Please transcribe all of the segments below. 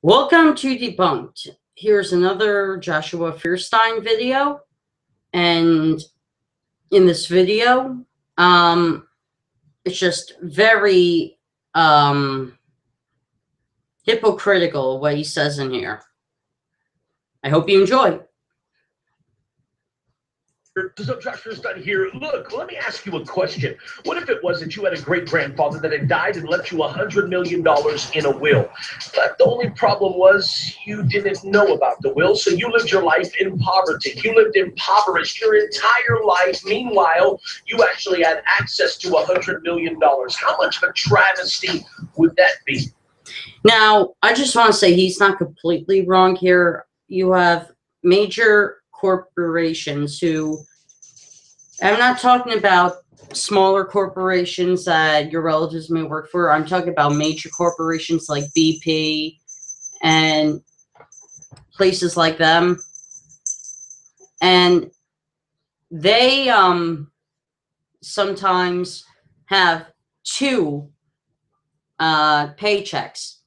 Welcome to Debunked. Here's another Joshua Feuerstein video. And in this video, it's just very hypocritical what he says in here. I hope you enjoy. So Joshua's done here. Look, let me ask you a question. What if it was that you had a great-grandfather that had died and left you $100 million in a will? But the only problem was you didn't know about the will, so you lived your life in poverty. You lived impoverished your entire life. Meanwhile, you actually had access to $100 million. How much of a travesty would that be? Now, I just want to say he's not completely wrong here. You have major corporations who, I'm not talking about smaller corporations that your relatives may work for. I'm talking about major corporations like BP and places like them. And they sometimes have two paychecks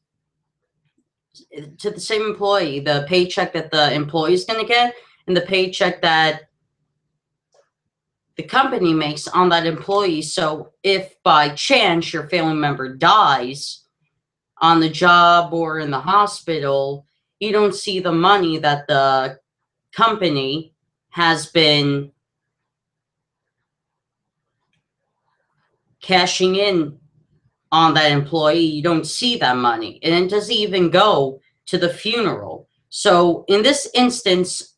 to the same employee. The paycheck that the employee is going to get and the paycheck that the company makes on that employee. So if by chance your family member dies on the job or in the hospital, you don't see the money that the company has been cashing in on that employee. You don't see that money, and it doesn't even go to the funeral. So in this instance,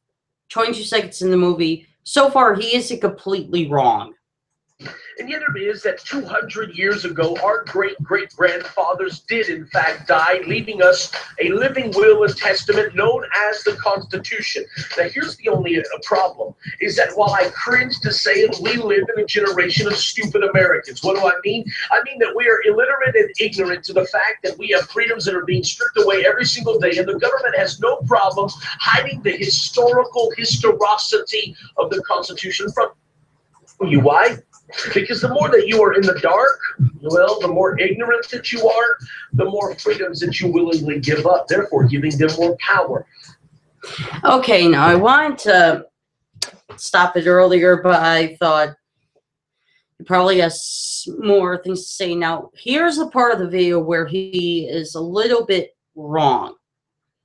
22 seconds in the movie, so far he isn't completely wrong. And yet it is that 200 years ago, our great-great-grandfathers did in fact die, leaving us a living will and testament known as the Constitution. Now here's the only problem, is that while I cringe to say it, we live in a generation of stupid Americans. What do I mean? I mean that we are illiterate and ignorant to the fact that we have freedoms that are being stripped away every single day, and the government has no problem hiding the historicity of the Constitution from you. Why? Because the more that you are in the dark, well, the more ignorant that you are, the more freedoms that you willingly give up, therefore giving them more power. Okay, now I wanted to stop it earlier, but I thought he probably has more things to say. Now, here's the part of the video where he is a little bit wrong.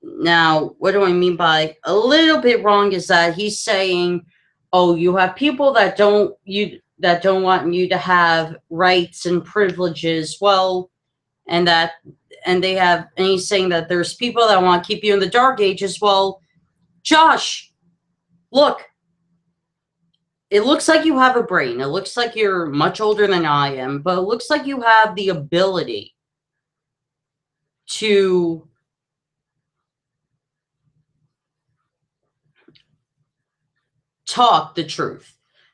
Now, what do I mean by a little bit wrong is that he's saying, oh, you have people that don't want you to have rights and privileges. Well, and he's saying that there's people that want to keep you in the dark ages. Well, Josh, look, it looks like you have a brain. It looks like you're much older than I am, but it looks like you have the ability to talk the truth.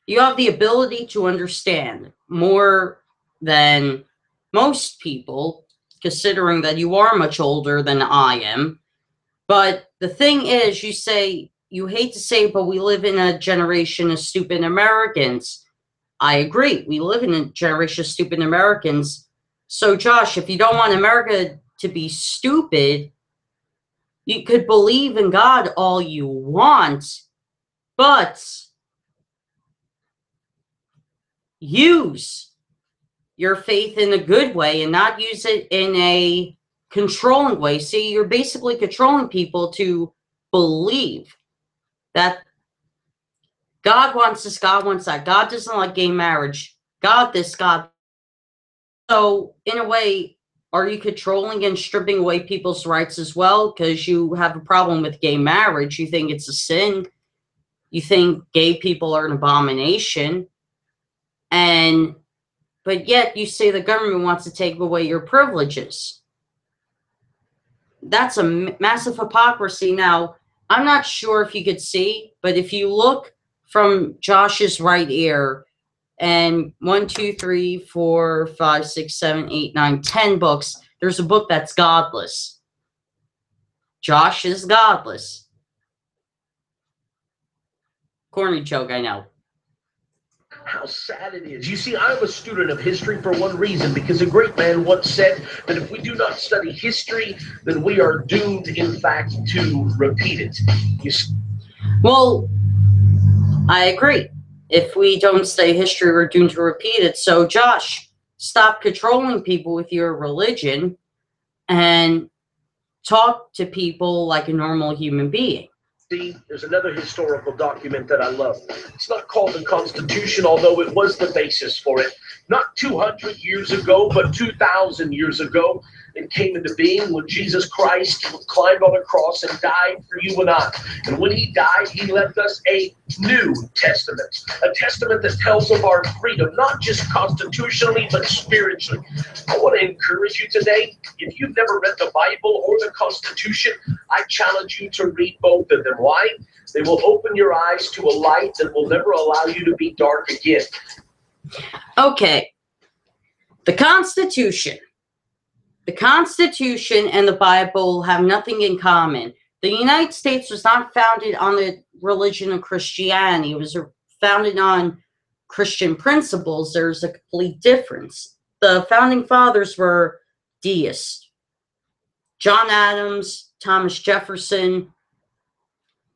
You have the ability to understand more than most people, considering that you are much older than I am. But the thing is, you hate to say it, but we live in a generation of stupid Americans. I agree. We live in a generation of stupid Americans. So, Josh, if you don't want America to be stupid, you could believe in God all you want, but use your faith in a good way and not use it in a controlling way. See, you're basically controlling people to believe that God wants this, God wants that. God doesn't like gay marriage. God this, God. So, in a way, are you controlling and stripping away people's rights as well? Because you have a problem with gay marriage. You think it's a sin. You think gay people are an abomination. But yet you say the government wants to take away your privileges. That's a massive hypocrisy. Now, I'm not sure if you could see, but if you look from Josh's right ear, and 1, 2, 3, 4, 5, 6, 7, 8, 9, 10 books, there's a book that's godless. Josh is godless. Corny joke, I know. How sad it is. You see, I'm a student of history for one reason, because a great man once said that if we do not study history, then we are doomed, in fact, to repeat it. Well, I agree. If we don't study history, we're doomed to repeat it. So, Josh, stop controlling people with your religion and talk to people like a normal human being. See, there's another historical document that I love. It's not called the Constitution, although it was the basis for it. Not 200 years ago, but 2,000 years ago, it came into being when Jesus Christ climbed on a cross and died for you and I. And when he died, he left us a New Testament, a testament that tells of our freedom, not just constitutionally, but spiritually. I want to encourage you today, if you've never read the Bible or the Constitution, I challenge you to read both of them. Why? They will open your eyes to a light that will never allow you to be dark again. Okay. The Constitution. The Constitution and the Bible have nothing in common. The United States was not founded on the religion of Christianity. It was founded on Christian principles. There's a complete difference. The founding fathers were deists. John Adams, Thomas Jefferson.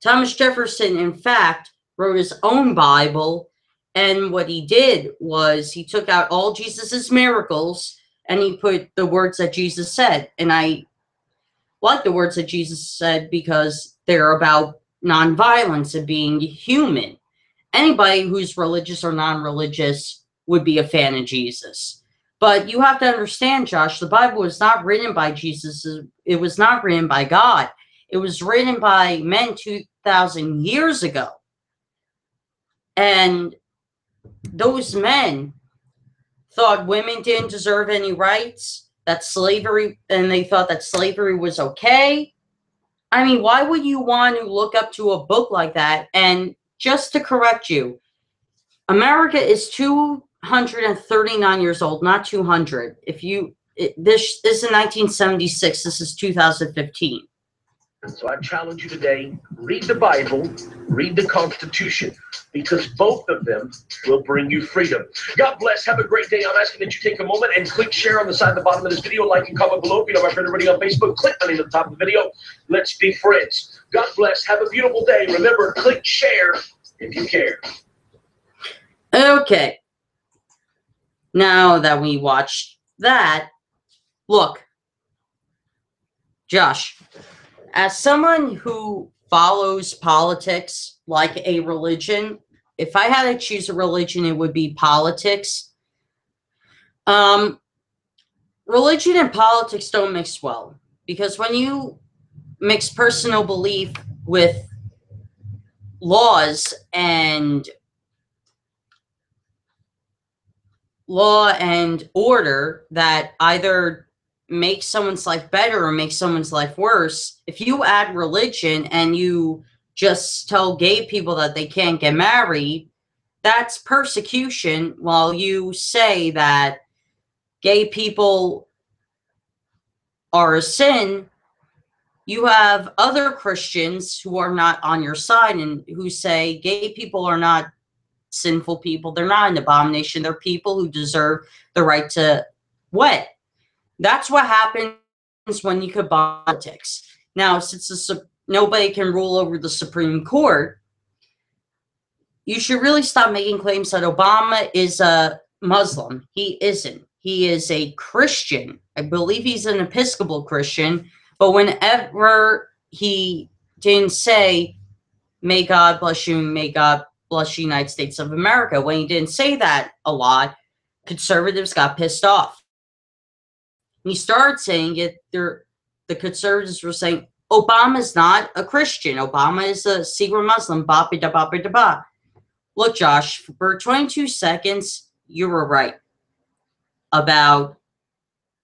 Thomas Jefferson, in fact, wrote his own Bible, and what he did was he took out all Jesus's miracles and he put the words that Jesus said. And I like the words that Jesus said because they're about nonviolence and being human. Anybody who's religious or non-religious would be a fan of Jesus. But you have to understand, Josh, the Bible was not written by Jesus. It was not written by God. It was written by men 2,000 years ago. And those men thought women didn't deserve any rights, that slavery, and they thought that slavery was okay. I mean, why would you want to look up to a book like that? And just to correct you, America is 239 years old, not 200. This is in 1976. This is 2015. So I challenge you today, read the Bible, read the Constitution, because both of them will bring you freedom. God bless. Have a great day. I'm asking that you take a moment and click share on the side and the bottom of this video, like and comment below. If you know my friend already on Facebook, click the link at the top of the video. Let's be friends. God bless. Have a beautiful day. Remember, click share if you care. Okay. Now that we watched that, look, Josh, as someone who follows politics like a religion, if I had to choose a religion, it would be politics. Religion and politics don't mix well, because when you mix personal belief with laws and law and order that either make someone's life better or make someone's life worse, if you add religion and you just tell gay people that they can't get married, that's persecution, while you say that gay people are a sin. You have other Christians who are not on your side and who say gay people are not sinful people. They're not an abomination. They're people who deserve the right to wed. That's what happens when you combine politics. Now, since nobody can rule over the Supreme Court, you should really stop making claims that Obama is a Muslim. He isn't. He is a Christian. I believe he's an Episcopal Christian. But whenever he didn't say, may God bless you, may God bless the United States of America, when he didn't say that a lot, conservatives got pissed off. He started saying it, the conservatives were saying, Obama's not a Christian. Obama is a secret Muslim. Ba-ba-da-ba-ba-da-ba. Look, Josh, for 22 seconds, you were right about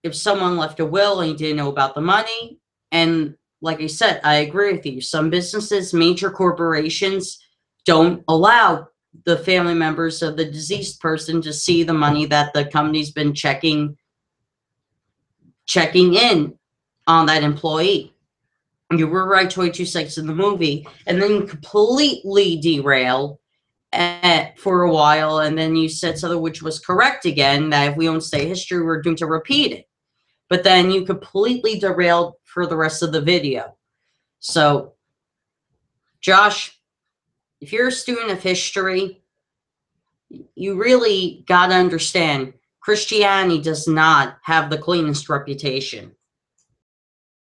if someone left a will and you didn't know about the money. And like I said, I agree with you. Some businesses, major corporations, don't allow the family members of the deceased person to see the money that the company's been checking in on that employee. You were right 22 seconds in the movie, and then completely derail for a while, and then you said something which was correct again, that if we don't study history, we're doomed to repeat it. But then you completely derailed for the rest of the video. So, Josh, if you're a student of history, you really got to understand Christianity does not have the cleanest reputation.